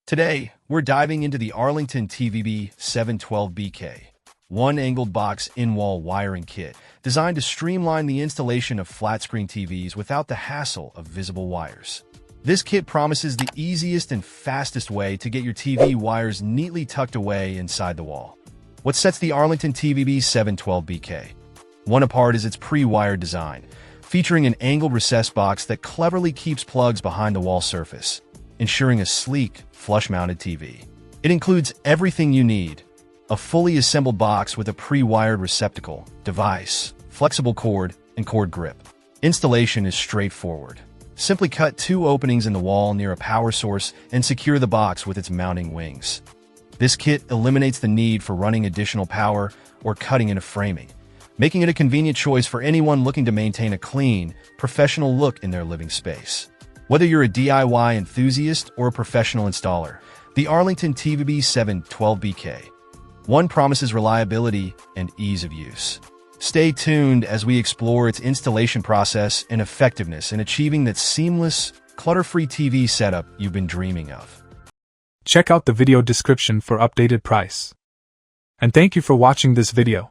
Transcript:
Today, we're diving into the Arlington TVB712BK-1 angled box in-wall wiring kit, designed to streamline the installation of flat-screen TVs without the hassle of visible wires. This kit promises the easiest and fastest way to get your TV wires neatly tucked away inside the wall. What sets the Arlington TVB712BK-1 apart is its pre-wired design, featuring an angled recessed box that cleverly keeps plugs behind the wall surface, ensuring a sleek, flush-mounted TV. It includes everything you need: a fully assembled box with a pre-wired receptacle, device, flexible cord, and cord grip. Installation is straightforward. Simply cut 2 openings in the wall near a power source and secure the box with its mounting wings. This kit eliminates the need for running additional power or cutting into framing, making it a convenient choice for anyone looking to maintain a clean, professional look in their living space. Whether you're a DIY enthusiast or a professional installer, the Arlington TVB712BK-1 promises reliability and ease of use. Stay tuned as we explore its installation process and effectiveness in achieving that seamless, clutter-free TV setup you've been dreaming of. Check out the video description for updated price. And thank you for watching this video.